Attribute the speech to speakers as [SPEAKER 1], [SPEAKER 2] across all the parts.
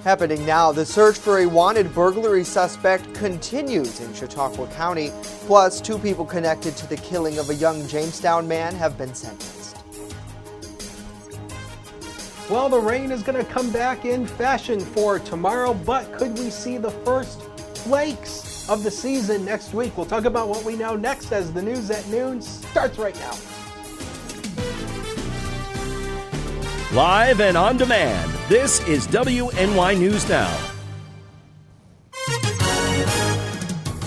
[SPEAKER 1] Happening now, the search for a wanted burglary suspect continues in Chautauqua County. Plus, 2 people connected to the killing of a young Jamestown man have been sentenced.
[SPEAKER 2] Well, the rain is going to come back in fashion for tomorrow, but could we see the first flakes of the season next week? We'll talk about what we know next as the News at Noon starts right now.
[SPEAKER 3] Live and on demand, this is WNY News Now.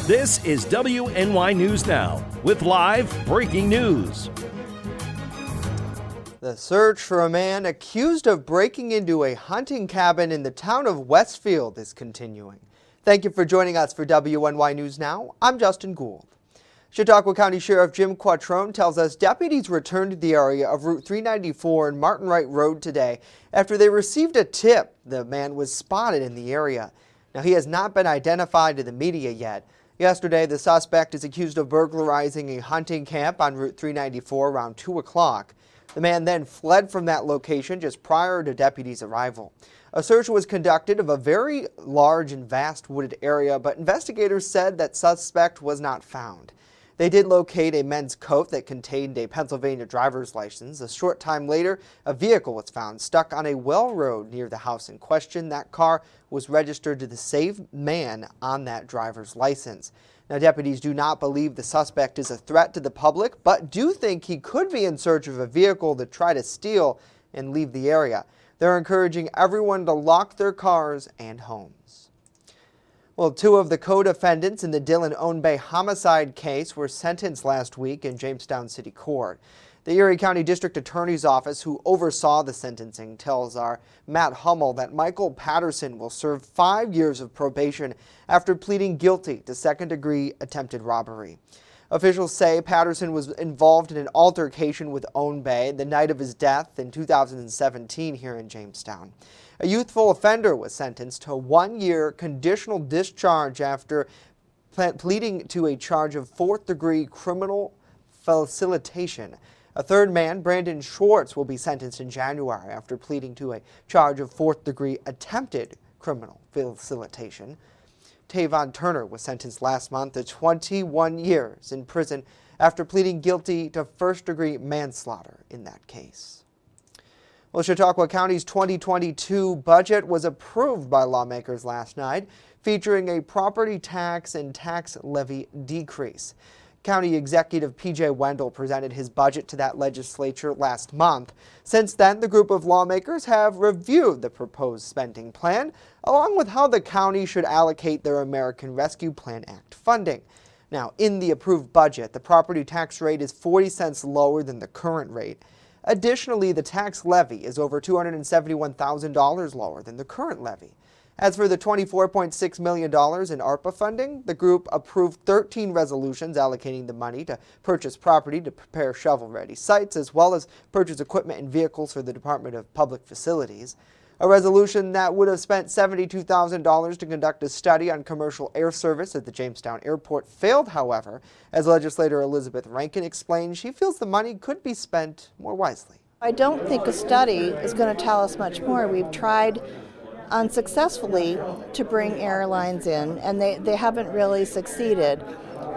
[SPEAKER 3] This is WNY News Now with live breaking news.
[SPEAKER 1] The search for a man accused of breaking into a hunting cabin in the town of Westfield is continuing. Thank you for joining us for WNY News Now. I'm Justin Gould. Chautauqua County Sheriff Jim Quattrone tells us deputies returned to the area of Route 394 and Martin Wright Road today after they received a tip the man was spotted in the area. Now, he has not been identified to the media yet. Yesterday, the suspect is accused of burglarizing a hunting camp on Route 394 around 2 o'clock. The man then fled from that location just prior to deputies' arrival. A search was conducted of a very large and vast wooded area, but investigators said that suspect was not found. They did locate a men's coat that contained a Pennsylvania driver's license. A short time later, a vehicle was found stuck on a well road near the house in question. That car was registered to the same man on that driver's license. Now, deputies do not believe the suspect is a threat to the public, but do think he could be in search of a vehicle to try to steal and leave the area. They're encouraging everyone to lock their cars and homes. Well, 2 of the co-defendants in the Dillon Ownbay homicide case were sentenced last week in Jamestown City Court. The Erie County District Attorney's Office, who oversaw the sentencing, tells our Matt Hummel that Michael Patterson will serve 5 years of probation after pleading guilty to second-degree attempted robbery. Officials say Patterson was involved in an altercation with Ownbay the night of his death in 2017 here in Jamestown. A youthful offender was sentenced to 1-year conditional discharge after pleading to a charge of 4th-degree criminal facilitation. A third man, Brandon Schwartz, will be sentenced in January after pleading to a charge of 4th-degree attempted criminal facilitation. Tavon Turner was sentenced last month to 21 years in prison after pleading guilty to first-degree manslaughter in that case. Well, Chautauqua County's 2022 budget was approved by lawmakers last night, featuring a property tax and tax levy decrease. County Executive P.J. Wendell presented his budget to that legislature last month. Since then, the group of lawmakers have reviewed the proposed spending plan, along with how the county should allocate their American Rescue Plan Act funding. Now, in the approved budget, the property tax rate is 40 cents lower than the current rate. Additionally, the tax levy is over $271,000 lower than the current levy. As for the $24.6 million in ARPA funding, the group approved 13 resolutions allocating the money to purchase property to prepare shovel-ready sites, as well as purchase equipment and vehicles for the Department of Public Facilities. A resolution that would have spent $72,000 to conduct a study on commercial air service at the Jamestown Airport failed, however. As legislator Elizabeth Rankin explained, she feels the money could be spent more wisely.
[SPEAKER 4] I don't think a study is going to tell us much more. We've tried unsuccessfully to bring airlines in, and they haven't really succeeded.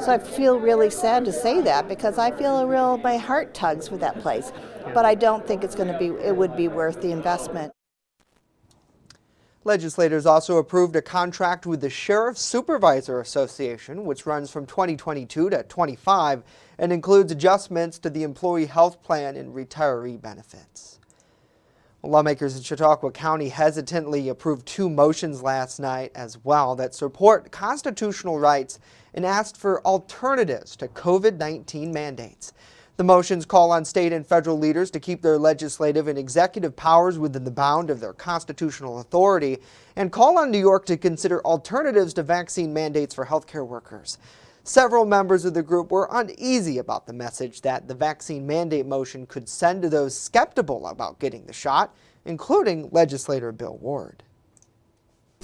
[SPEAKER 4] So I feel really sad to say that, because I feel my heart tugs with that place. But I don't think it would be worth the investment.
[SPEAKER 1] Legislators also approved a contract with the Sheriff's Supervisor Association, which runs from 2022 to 25 and includes adjustments to the employee health plan and retiree benefits. Lawmakers in Chautauqua County hesitantly approved 2 motions last night as well that support constitutional rights and asked for alternatives to COVID-19 mandates. The motions call on state and federal leaders to keep their legislative and executive powers within the bound of their constitutional authority and call on New York to consider alternatives to vaccine mandates for healthcare workers. Several members of the group were uneasy about the message that the vaccine mandate motion could send to those skeptical about getting the shot, including legislator Bill Ward.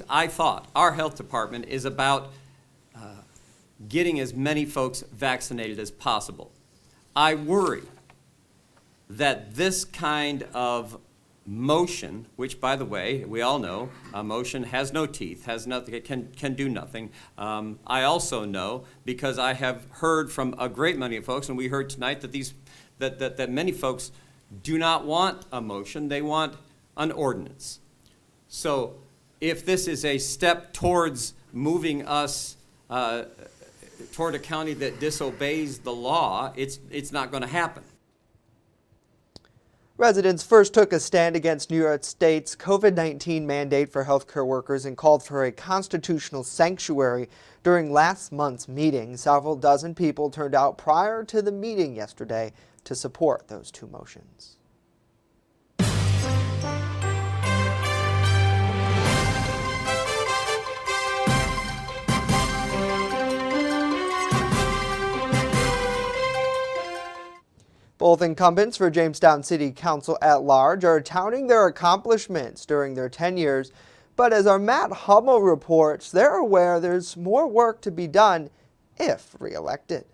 [SPEAKER 5] I thought our health department is about getting as many folks vaccinated as possible. I worry that this kind of motion, which, by the way, we all know a motion has no teeth, has nothing, it can do nothing. I also know, because I have heard from a great many folks, and we heard tonight that many folks do not want a motion, they want an ordinance. So if this is a step towards moving us toward a county that disobeys the law, it's not going to happen.
[SPEAKER 1] Residents first took a stand against New York State's COVID-19 mandate for healthcare workers and called for a constitutional sanctuary during last month's meeting. Several dozen people turned out prior to the meeting yesterday to support those two motions. Both incumbents for Jamestown City Council at large are touting their accomplishments during their tenures, but as our Matt Hummel reports, they're aware there's more work to be done if reelected.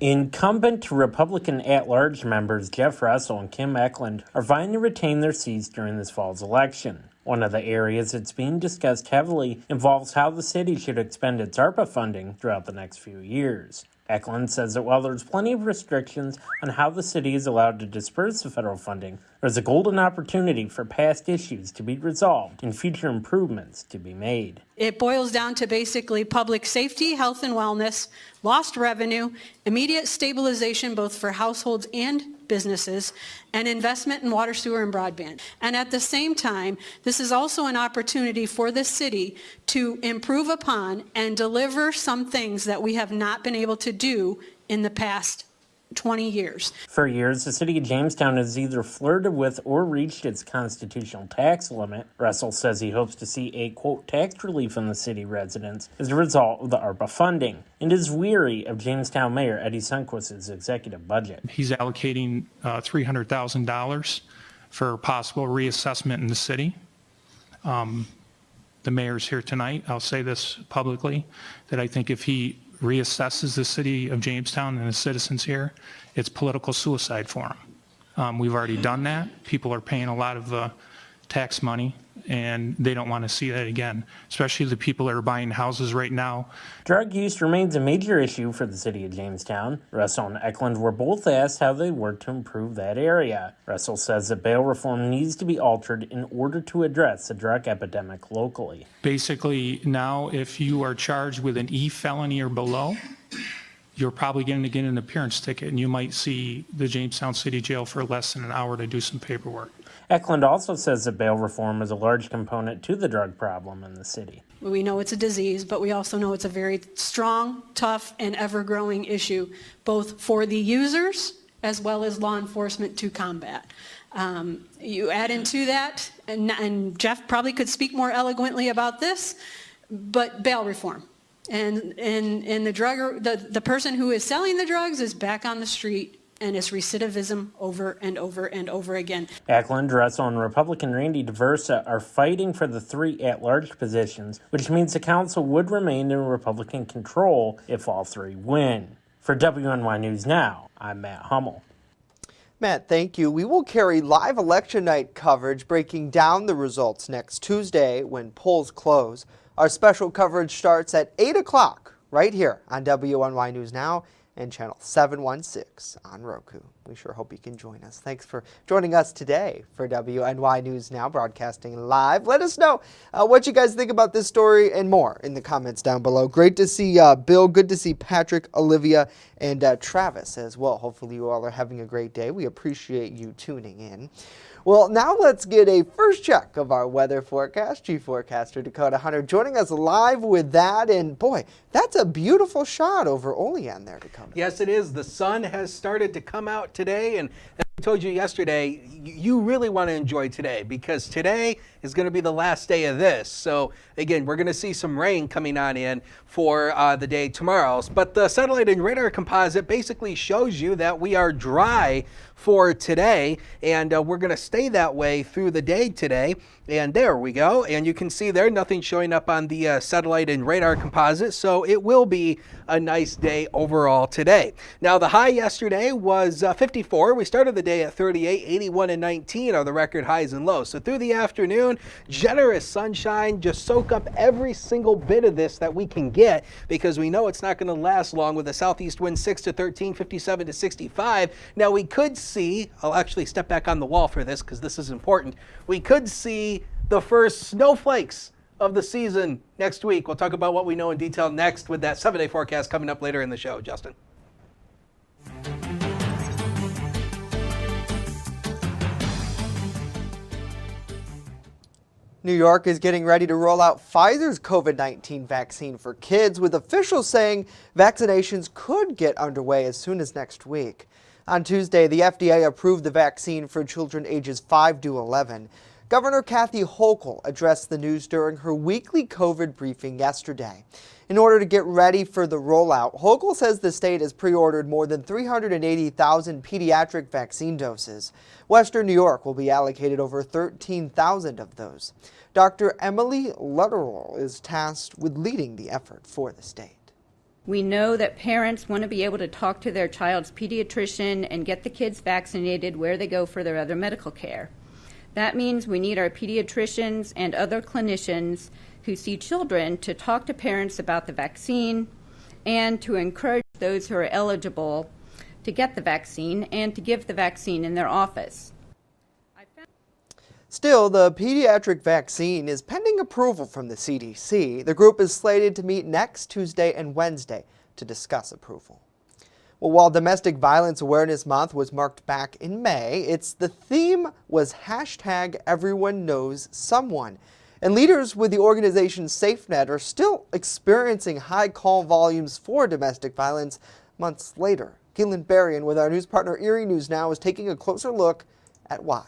[SPEAKER 6] Incumbent Republican at-large members Jeff Russell and Kim Eklund are vying to retain their seats during this fall's election. One of the areas that's being discussed heavily involves how the city should expend its ARPA funding throughout the next few years. Eklund says that while there's plenty of restrictions on how the city is allowed to disperse the federal funding, there's a golden opportunity for past issues to be resolved and future improvements to be made.
[SPEAKER 7] It boils down to basically public safety, health and wellness, lost revenue, immediate stabilization both for households and businesses, and investment in water, sewer, and broadband. And at the same time, this is also an opportunity for the city to improve upon and deliver some things that we have not been able to do in the past 20 years.
[SPEAKER 6] For years, the city of Jamestown has either flirted with or reached its constitutional tax limit. Russell says he hopes to see a, quote, tax relief on the city residents as a result of the ARPA funding, and is weary of Jamestown Mayor Eddie Sundquist's executive budget.
[SPEAKER 8] He's allocating $300,000 for possible reassessment in the city. The mayor's here tonight. I'll say this publicly, that I think if he reassesses the city of Jamestown and the citizens here, it's political suicide for him. We've already done that. People are paying a lot of tax money, and they don't want to see that again, especially the people that are buying houses right now.
[SPEAKER 6] Drug use remains a major issue for the city of Jamestown. Russell and Eklund were both asked how they work to improve that area. Russell says that bail reform needs to be altered in order to address the drug epidemic locally.
[SPEAKER 8] Basically, now if you are charged with an E felony or below, you're probably going to get an appearance ticket, and you might see the Jamestown City Jail for less than an hour to do some paperwork.
[SPEAKER 6] Eklund also says that bail reform is a large component to the drug problem in the city.
[SPEAKER 7] We know it's a disease, but we also know it's a very strong, tough, and ever-growing issue, both for the users as well as law enforcement to combat. You add into that, and Jeff probably could speak more eloquently about this, but bail reform. And the person who is selling the drugs is back on the street, and it's recidivism over and over and over again.
[SPEAKER 6] Eklund, Russell, and Republican Randy DeVersa are fighting for the 3 at-large positions, which means the council would remain in Republican control if all 3 win. For WNY News Now, I'm Matt Hummel.
[SPEAKER 1] Matt, thank you. We will carry live election night coverage breaking down the results next Tuesday when polls close. Our special coverage starts at 8 o'clock right here on WNY News Now and channel 716 on Roku. We sure hope you can join us. Thanks for joining us today for WNY News Now, broadcasting live. Let us know what you guys think about this story and more in the comments down below. Great to see Bill, good to see Patrick, Olivia, and Travis as well. Hopefully you all are having a great day. We appreciate you tuning in. Well, now let's get a first check of our weather forecast. Chief Forecaster Dakota Hunter joining us live with that. And boy, that's a beautiful shot over Olean there, Dakota.
[SPEAKER 2] Yes, it is. The sun has started to come out today, and as I told you yesterday, you really want to enjoy today because today is going to be the last day of this. So again, we're going to see some rain coming on in for the day tomorrow. But the satellite and radar composite basically shows you that we are dry for today, and we're going to stay that way through the day today. And there we go. And you can see there nothing showing up on the satellite and radar composite. So it will be a nice day overall today. Now the high yesterday was 54. We started the day today at 38, 81 and 19 are the record highs and lows. So through the afternoon, generous sunshine. Just soak up every single bit of this that we can get, because we know it's not going to last long with a southeast wind 6 to 13, 57 to 65. Now we could see, I'll actually step back on the wall for this because this is important. We could see the first snowflakes of the season next week. We'll talk about what we know in detail next with that 7-day forecast coming up later in the show. Justin.
[SPEAKER 1] New York is getting ready to roll out Pfizer's COVID-19 vaccine for kids, with officials saying vaccinations could get underway as soon as next week. On Tuesday, the FDA approved the vaccine for children ages 5 to 11. Governor Kathy Hochul addressed the news during her weekly COVID briefing yesterday. In order to get ready for the rollout, Hochul says the state has pre-ordered more than 380,000 pediatric vaccine doses. Western New York will be allocated over 13,000 of those. Dr. Emily Lutterell is tasked with leading the effort for the state.
[SPEAKER 9] We know that parents want to be able to talk to their child's pediatrician and get the kids vaccinated where they go for their other medical care. That means we need our pediatricians and other clinicians who see children to talk to parents about the vaccine and to encourage those who are eligible to get the vaccine and to give the vaccine in their office.
[SPEAKER 1] Still, the pediatric vaccine is pending approval from the CDC. The group is slated to meet next Tuesday and Wednesday to discuss approval. Well, while Domestic Violence Awareness Month was marked back in May, the theme was #EveryoneKnowsSomeone. And leaders with the organization SafeNet are still experiencing high call volumes for domestic violence months later. Keelan Berrien with our news partner Erie News Now is taking a closer look at why.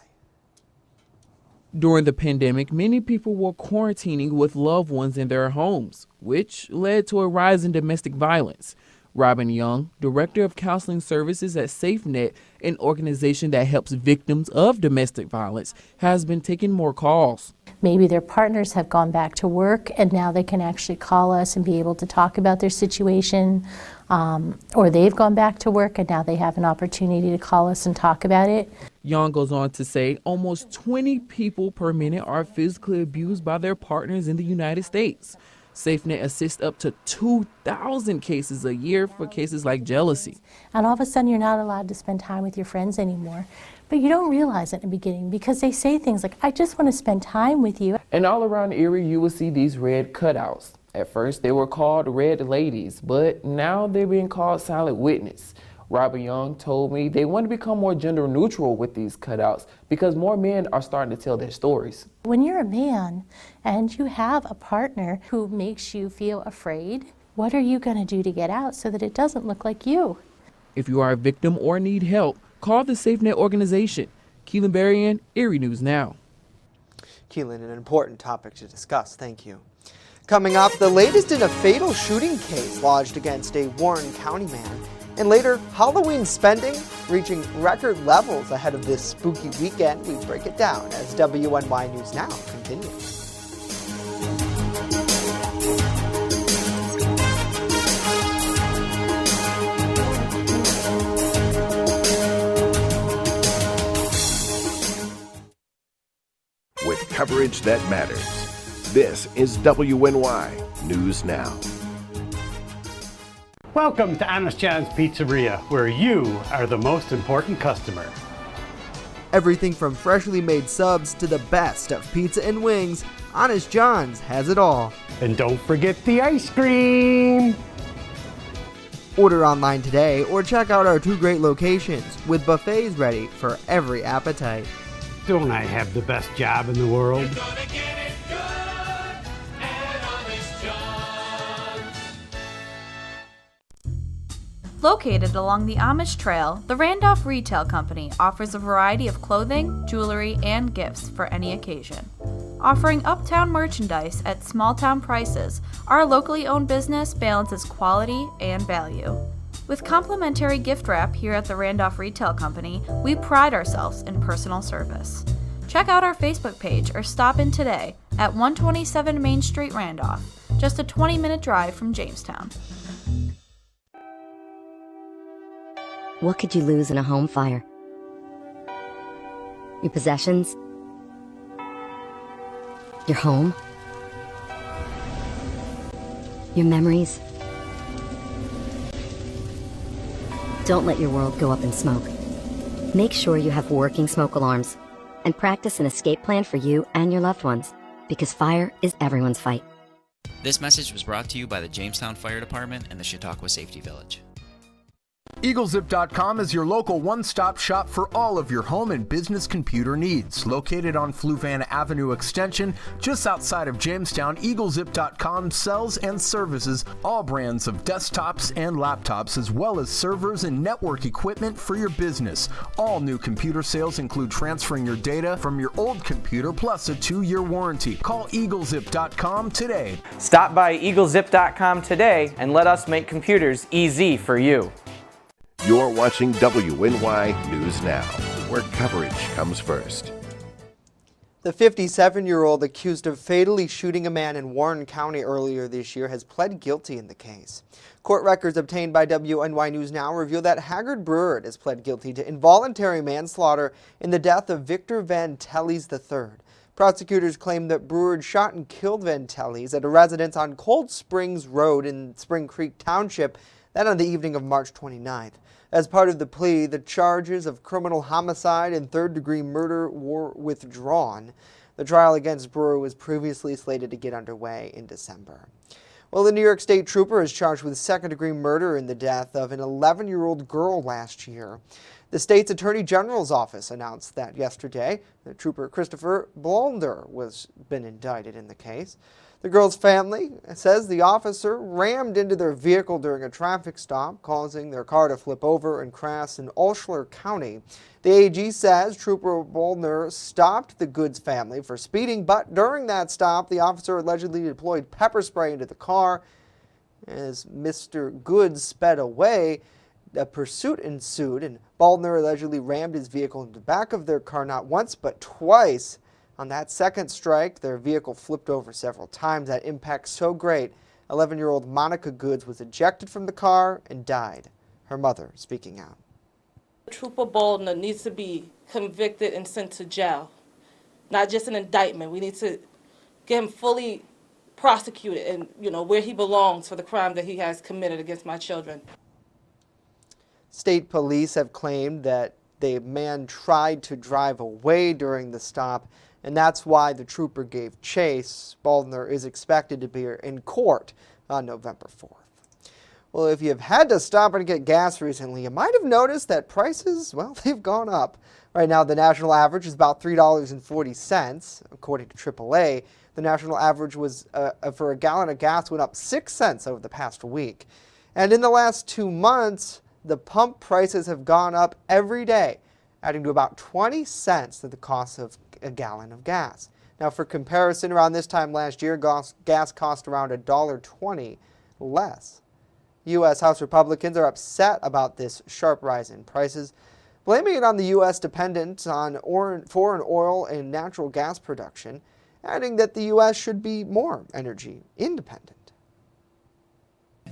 [SPEAKER 10] During the pandemic, many people were quarantining with loved ones in their homes, which led to a rise in domestic violence. Robin Young, Director of Counseling Services at SafeNet, an organization that helps victims of domestic violence, has been taking more calls.
[SPEAKER 11] Maybe their partners have gone back to work and now they can actually call us and be able to talk about their situation, or they've gone back to work and now they have an opportunity to call us and talk about it.
[SPEAKER 10] Young goes on to say almost 20 people per minute are physically abused by their partners in the United States. SafeNet assists up to 2,000 cases a year for cases like jealousy.
[SPEAKER 11] And all of a sudden you're not allowed to spend time with your friends anymore. But you don't realize it in the beginning because they say things like, I just want to spend time with you.
[SPEAKER 10] And all around Erie, you will see these red cutouts. At first, they were called red ladies, but now they're being called silent witness. Robin Young told me they want to become more gender neutral with these cutouts because more men are starting to tell their stories.
[SPEAKER 11] When you're a man and you have a partner who makes you feel afraid, what are you going to do to get out so that it doesn't look like you?
[SPEAKER 10] If you are a victim or need help, call the SafeNet organization. Keelan Berrien, Erie News Now.
[SPEAKER 1] Keelan, an important topic to discuss. Thank you. Coming up, the latest in a fatal shooting case lodged against a Warren County man. And later, Halloween spending reaching record levels ahead of this spooky weekend. We break it down as WNY News Now continues.
[SPEAKER 3] With coverage that matters, this is WNY News Now.
[SPEAKER 12] Welcome to Honest John's Pizzeria, where you are the most important customer.
[SPEAKER 1] Everything from freshly made subs to the best of pizza and wings, Honest John's has it all.
[SPEAKER 12] And don't forget the ice cream!
[SPEAKER 1] Order online today or check out our 2 great locations with buffets ready for every appetite.
[SPEAKER 12] Don't I have the best job in the world?
[SPEAKER 13] Located along the Amish Trail, the Randolph Retail Company offers a variety of clothing, jewelry, and gifts for any occasion. Offering uptown merchandise at small-town prices, our locally owned business balances quality and value. With complimentary gift wrap here at the Randolph Retail Company, we pride ourselves in personal service. Check out our Facebook page or stop in today at 127 Main Street, Randolph, just a 20-minute drive from Jamestown.
[SPEAKER 14] What could you lose in a home fire? your possessions, your home, your memories. Don't let your world go up in smoke. Make sure you have working smoke alarms and practice an escape plan for you and your loved ones, because fire is everyone's fight.
[SPEAKER 15] This message was brought to you by the Jamestown Fire Department and the Chautauqua Safety Village.
[SPEAKER 16] EagleZip.com is your local one-stop shop for all of your home and business computer needs. Located on Fluvan Avenue Extension, just outside of Jamestown, EagleZip.com sells and services all brands of desktops and laptops, as well as servers and network equipment for your business. All new computer sales include transferring your data from your old computer, plus a 2-year warranty. Call EagleZip.com today.
[SPEAKER 17] Stop by EagleZip.com today and let us make computers easy for you.
[SPEAKER 18] You're watching WNY News Now, where coverage comes first.
[SPEAKER 1] The 57-year-old accused of fatally shooting a man in Warren County earlier this year has pled guilty in the case. Court records obtained by WNY News Now reveal that Haggard Brewer has pled guilty to involuntary manslaughter in the death of Victor Van Telles III. Prosecutors claim that Brewer shot and killed Van Telles at a residence on Cold Springs Road in Spring Creek Township, that on the evening of March 29th. As part of the plea, the charges of criminal homicide and third-degree murder were withdrawn. The trial against Brewer was previously slated to get underway in December. Well, the New York State trooper is charged with second-degree murder in the death of an 11-year-old girl last year. The state's Attorney General's office announced that yesterday. The trooper Christopher Blonder has been indicted in the case. The girl's family says the officer rammed into their vehicle during a traffic stop, causing their car to flip over and crash in Alschler County. The AG says Trooper Boldner stopped the Goods family for speeding, but during that stop, the officer allegedly deployed pepper spray into the car. As Mr. Goods sped away, a pursuit ensued, and Baldner allegedly rammed his vehicle into the back of their car not once but twice. On that second strike, their vehicle flipped over several times. That impact so great, 11-year-old Monica Goods was ejected from the car and died. Her mother speaking out.
[SPEAKER 19] Trooper Boldner needs to be convicted and sent to jail, not just an indictment. We need to get him fully prosecuted and, where he belongs for the crime that he has committed against my children.
[SPEAKER 1] State police have claimed that the man tried to drive away during the stop, and that's why the trooper gave chase. Baldner is expected to be in court on November 4th. Well, if you've had to stop and get gas recently, you might have noticed that prices, well, they've gone up. Right now, the national average is about $3.40. According to AAA, the national average was for a gallon of gas went up 6 cents over the past week. And in the last 2 months, the pump prices have gone up every day, adding to about 20 cents to the cost of a gallon of gas. Now, for comparison, around this time last year, gas cost around $1.20 less. U.S. House Republicans are upset about this sharp rise in prices, blaming it on the U.S. dependence on foreign oil and natural gas production, adding that the U.S. should be more energy independent.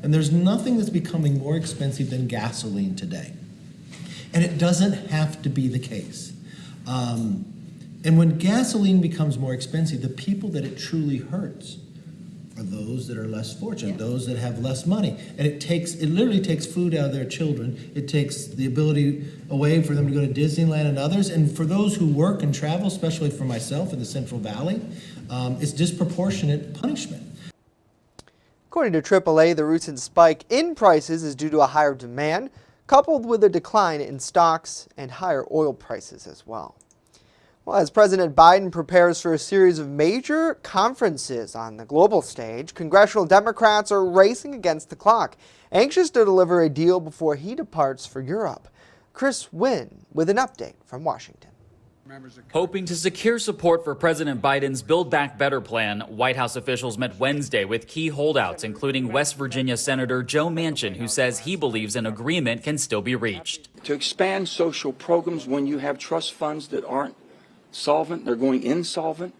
[SPEAKER 20] And there's nothing that's becoming more expensive than gasoline today. And it doesn't have to be the case. And when gasoline becomes more expensive, the people that it truly hurts are those that are less fortunate, those that have less money. And it literally takes food out of their children. It takes the ability away for them to go to Disneyland and others. And for those who work and travel, especially for myself in the Central Valley, it's disproportionate punishment.
[SPEAKER 1] According to AAA, the recent spike in prices is due to a higher demand, coupled with a decline in stocks and higher oil prices as well. Well, as President Biden prepares for a series of major conferences on the global stage, congressional Democrats are racing against the clock, anxious to deliver a deal before he departs for Europe. Chris Wynn with an update from Washington.
[SPEAKER 21] Hoping to secure support for President Biden's Build Back Better plan, White House officials met Wednesday with key holdouts, including West Virginia Senator Joe Manchin, who says he believes an agreement can still be reached.
[SPEAKER 22] To expand social programs when you have trust funds that aren't solvent, they're going insolvent,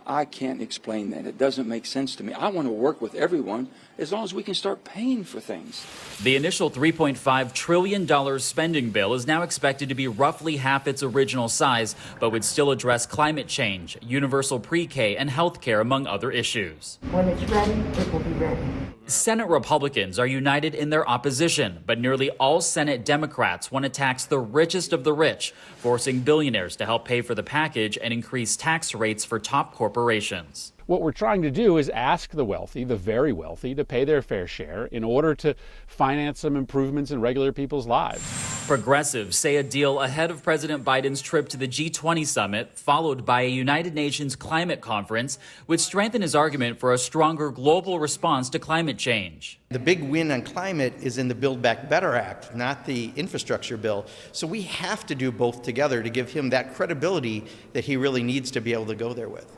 [SPEAKER 4] I can't explain that. It doesn't make sense to me. I want to work with everyone as long as we can start paying for things.
[SPEAKER 21] The initial $3.5 trillion spending bill is now expected to be roughly half its original size, but would still address climate change, universal pre-K, and health care, among other issues.
[SPEAKER 22] When it's ready, it will be ready.
[SPEAKER 21] Senate Republicans are united in their opposition, but nearly all Senate Democrats want to tax the richest of the rich, forcing billionaires to help pay for the package and increase tax rates for top corporations.
[SPEAKER 23] What we're trying to do is ask the wealthy, the very wealthy, to pay their fair share in order to finance some improvements in regular people's lives.
[SPEAKER 21] Progressives say a deal ahead of President Biden's trip to the G20 summit, followed by a United Nations climate conference, would strengthen his argument for a stronger global response to climate change.
[SPEAKER 24] The big win on climate is in the Build Back Better Act, not the infrastructure bill. So we have to do both together to give him that credibility that he really needs to be able to go there with.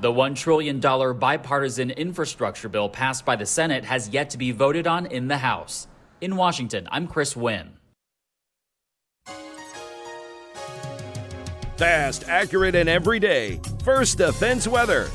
[SPEAKER 21] The $1 trillion bipartisan infrastructure bill passed by the Senate has yet to be voted on in the House. In Washington, I'm Chris Wynn.
[SPEAKER 3] Fast, accurate, and every day. First Defense Weather.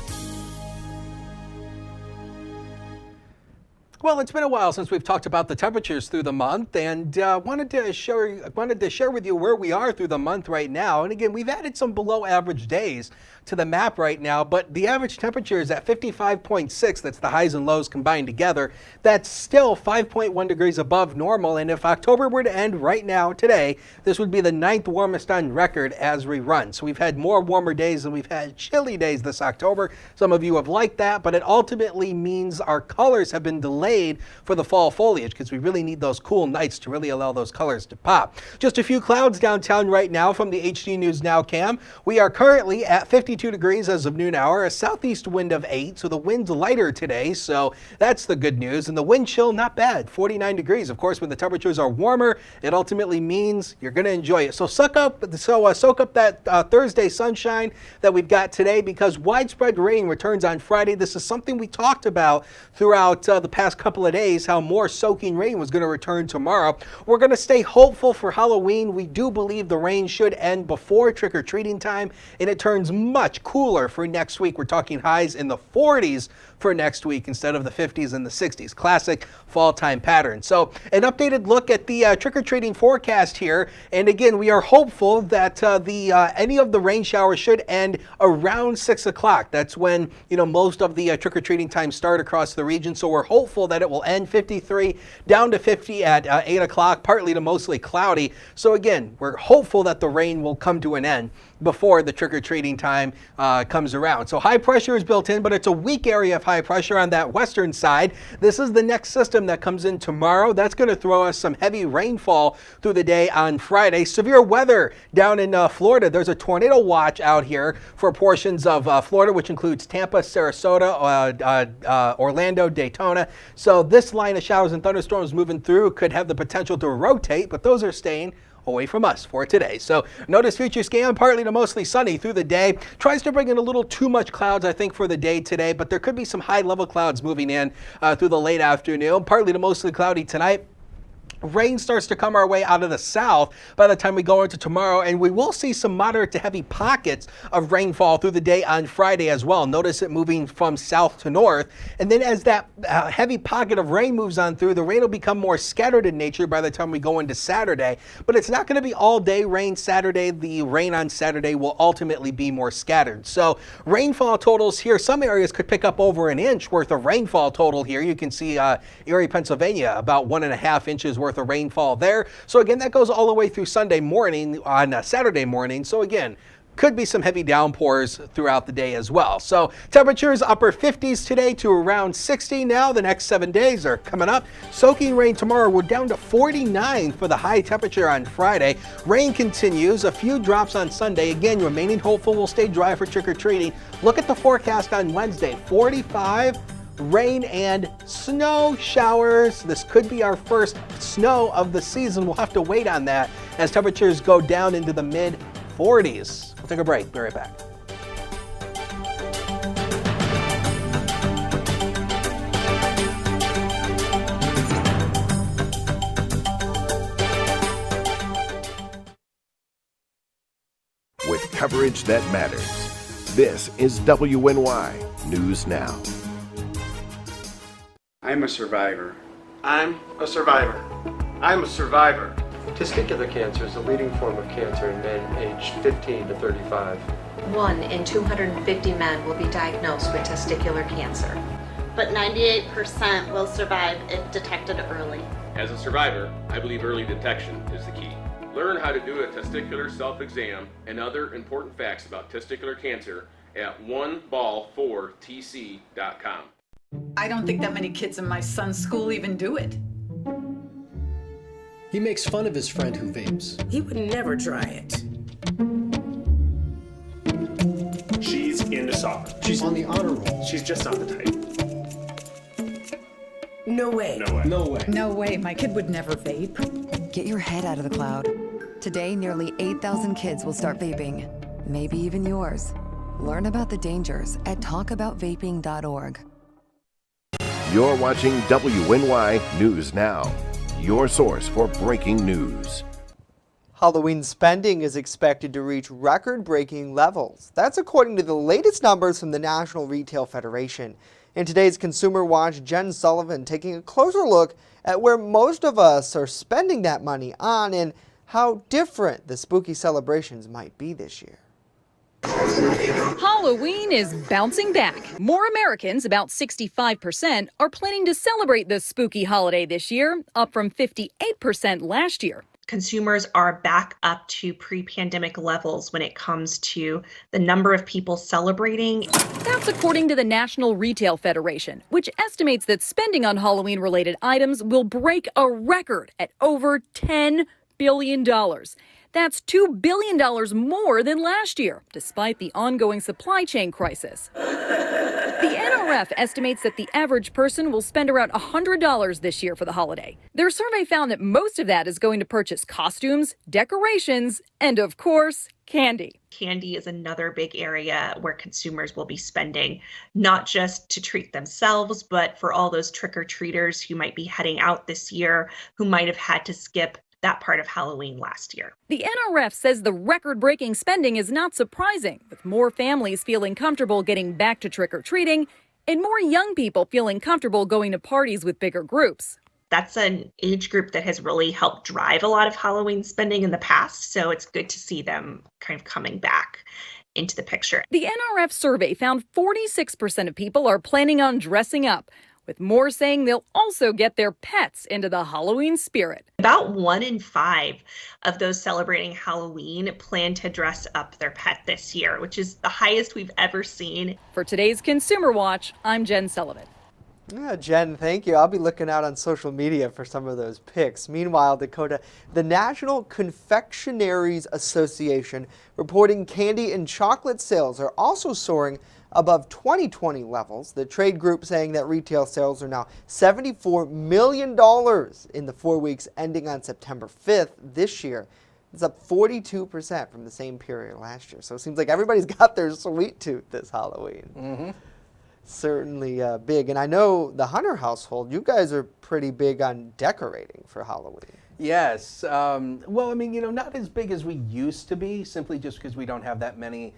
[SPEAKER 2] Well, it's been a while since we've talked about the temperatures through the month, and wanted to share with you where we are through the month right now. And again, we've added some below average days to the map right now, but the average temperature is at 55.6. That's the highs and lows combined together. That's still 5.1 degrees above normal. And if October were to end right now, today, this would be the 9th warmest on record as we run. So we've had more warmer days than we've had chilly days this October. Some of you have liked that, but it ultimately means our colors have been delayed for the fall foliage because we really need those cool nights to really allow those colors to pop. Just a few clouds downtown right now from the HD News Now cam. We are currently at 52 degrees as of noon hour, a southeast wind of 8, so the wind's lighter today, so that's the good news. And the wind chill, not bad, 49 degrees. Of course, when the temperatures are warmer, it ultimately means you're going to enjoy it. So soak up that Thursday sunshine that we've got today, because widespread rain returns on Friday. This is something we talked about throughout the past couple of days, how more soaking rain was going to return tomorrow. We're going to stay hopeful for Halloween. We do believe the rain should end before trick-or-treating time, and it turns much cooler for next week. We're talking highs in the 40s for next week instead of the 50s and the 60s. Classic fall time pattern. So an updated look at the trick-or-treating forecast here. And again, we are hopeful that any of the rain showers should end around 6 o'clock. That's when most of the trick-or-treating times start across the region. So we're hopeful that it will end 53 down to 50 at 8 o'clock, partly to mostly cloudy. So again, we're hopeful that the rain will come to an end before the trick-or-treating time comes around. So high pressure is built in, but it's a weak area of high pressure on that western side. This is the next system that comes in tomorrow. That's going to throw us some heavy rainfall through the day on Friday. Severe weather down in Florida. There's a tornado watch out here for portions of Florida, which includes Tampa, Sarasota, Orlando, Daytona. So this line of showers and thunderstorms moving through could have the potential to rotate, but those are staying away from us for today. So notice future scan, partly to mostly sunny through the day. Tries to bring in a little too much clouds, I think, for the day today, but there could be some high level clouds moving in through the late afternoon. Partly to mostly cloudy tonight. Rain starts to come our way out of the south by the time we go into tomorrow, and we will see some moderate to heavy pockets of rainfall through the day on Friday as well. Notice it moving from south to north, and then as that heavy pocket of rain moves on through, the rain will become more scattered in nature by the time we go into Saturday. But it's not going to be all day rain Saturday. The rain on Saturday will ultimately be more scattered. So rainfall totals here, some areas could pick up over an inch worth of rainfall total here. You can see Erie, Pennsylvania, about 1.5 inches worth of rainfall there. So again, that goes all the way through Sunday morning on Saturday morning. So again, could be some heavy downpours throughout the day as well. So temperatures upper 50s today to around 60 now. The next 7 days are coming up. Soaking rain tomorrow. We're down to 49 for the high temperature on Friday. Rain continues. A few drops on Sunday. Again, remaining hopeful we'll stay dry for trick-or-treating. Look at the forecast on Wednesday. 45. Rain and snow showers. This could be our first snow of the season. We'll have to wait on that as temperatures go down into the mid 40s. We'll take a break. Be right back.
[SPEAKER 18] With coverage that matters. This is WNY News Now.
[SPEAKER 5] I'm a survivor.
[SPEAKER 2] I'm a survivor.
[SPEAKER 5] I'm a survivor.
[SPEAKER 2] Testicular cancer is the leading form of cancer in men aged 15 to 35.
[SPEAKER 6] 1 in 250 men will be diagnosed with testicular cancer.
[SPEAKER 7] But 98% will survive if detected early.
[SPEAKER 8] As a survivor, I believe early detection is the key. Learn how to do a testicular self-exam and other important facts about testicular cancer at oneball4tc.com.
[SPEAKER 25] I don't think that many kids in my son's school even do it.
[SPEAKER 26] He makes fun of his friend who vapes.
[SPEAKER 27] He would never try it.
[SPEAKER 28] She's into soccer.
[SPEAKER 26] She's on the honor roll.
[SPEAKER 28] She's just not the type.
[SPEAKER 27] No way.
[SPEAKER 28] No way.
[SPEAKER 26] No way.
[SPEAKER 25] No way, my kid would never vape.
[SPEAKER 29] Get your head out of the cloud. Today, nearly 8,000 kids will start vaping, maybe even yours. Learn about the dangers at talkaboutvaping.org.
[SPEAKER 18] You're watching WNY News Now, your source for breaking news.
[SPEAKER 1] Halloween spending is expected to reach record-breaking levels. That's according to the latest numbers from the National Retail Federation. In today's Consumer Watch, Jen Sullivan taking a closer look at where most of us are spending that money on and how different the spooky celebrations might be this year.
[SPEAKER 30] Halloween is bouncing back. More Americans, about 65%, are planning to celebrate the spooky holiday this year, up from 58% last year.
[SPEAKER 31] Consumers are back up to pre-pandemic levels when it comes to the number of people celebrating.
[SPEAKER 30] That's according to the National Retail Federation, which estimates that spending on Halloween-related items will break a record at over $10 billion. That's $2 billion more than last year, despite the ongoing supply chain crisis. The NRF estimates that the average person will spend around $100 this year for the holiday. Their survey found that most of that is going to purchase costumes, decorations, and of course, candy.
[SPEAKER 31] Candy is another big area where consumers will be spending, not just to treat themselves, but for all those trick-or-treaters who might be heading out this year, who might have had to skip that part of Halloween last year.
[SPEAKER 30] The NRF says the record-breaking spending is not surprising, with more families feeling comfortable getting back to trick-or-treating and more young people feeling comfortable going to parties with bigger groups.
[SPEAKER 31] That's an age group that has really helped drive a lot of Halloween spending in the past, so it's good to see them kind of coming back into the picture.
[SPEAKER 30] The NRF survey found 46% of people are planning on dressing up, with more saying they'll also get their pets into the Halloween spirit.
[SPEAKER 31] About 1 in 5 of those celebrating Halloween plan to dress up their pet this year, which is the highest we've ever seen.
[SPEAKER 30] For today's Consumer Watch, I'm Jen Sullivan.
[SPEAKER 1] Yeah, Jen, thank you. I'll be looking out on social media for some of those pics. Meanwhile, Dakota, the National Confectionaries Association reporting candy and chocolate sales are also soaring above 2020 levels. The trade group saying that retail sales are now $74 million in the 4 weeks ending on September 5th this year. It's up 42% from the same period last year. So it seems like everybody's got their sweet tooth this Halloween. Certainly big. And I know the Hunter household, you guys are pretty big on decorating for Halloween.
[SPEAKER 2] Yes. Well, I mean, not as big as we used to be, simply just because we don't have that many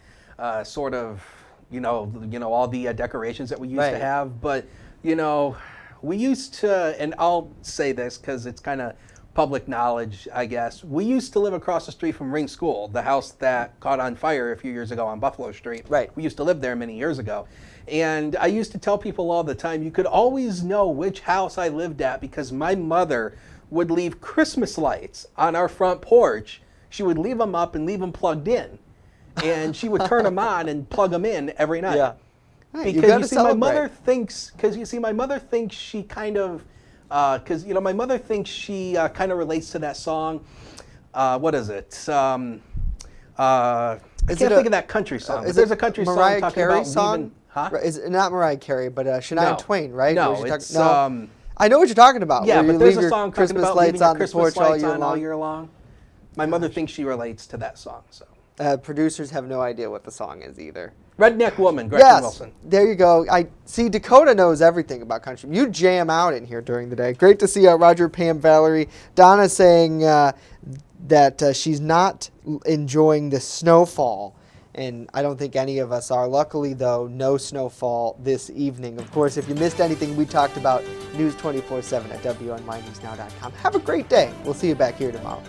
[SPEAKER 2] sort of all the decorations that we used to have. But, we used to, and I'll say this because it's kind of public knowledge, I guess. We used to live across the street from Ring School, the house that caught on fire a few years ago on Buffalo Street. Right. We used to live there many years ago. And I used to tell people all the time, you could always know which house I lived at because my mother would leave Christmas lights on our front porch. She would leave them up and leave them plugged in. And she would turn them on and plug them in every night. Yeah.
[SPEAKER 1] Hey,
[SPEAKER 2] because you see, my mother thinks she kind of, my mother thinks she kind of relates to that song. What is it? I can't think of that country song. There's a country
[SPEAKER 1] Mariah
[SPEAKER 2] song talking
[SPEAKER 1] Carey
[SPEAKER 2] about
[SPEAKER 1] song?
[SPEAKER 2] leaving. Huh?
[SPEAKER 1] Is it not Mariah Carey, but Shania Twain, right?
[SPEAKER 2] No,
[SPEAKER 1] it's
[SPEAKER 2] no.
[SPEAKER 1] I know what you're talking about.
[SPEAKER 2] Yeah,
[SPEAKER 1] where
[SPEAKER 2] but
[SPEAKER 1] you
[SPEAKER 2] there's
[SPEAKER 1] leave
[SPEAKER 2] a
[SPEAKER 1] your
[SPEAKER 2] song talking
[SPEAKER 1] Christmas
[SPEAKER 2] about
[SPEAKER 1] lights
[SPEAKER 2] leaving
[SPEAKER 1] on the porch all year long.
[SPEAKER 2] My mother thinks she relates to that song. So
[SPEAKER 1] producers have no idea what the song is either.
[SPEAKER 2] Redneck Woman, Gretchen Wilson.
[SPEAKER 1] There you go. I see Dakota knows everything about country. You jam out in here during the day. Great to see Roger, Pam, Valerie. Donna saying that she's not enjoying the snowfall and I don't think any of us are. Luckily, though, no snowfall this evening. Of course, if you missed anything we talked about, News 24/7 at WNYNewsNow.com. Have a great day. We'll see you back here tomorrow.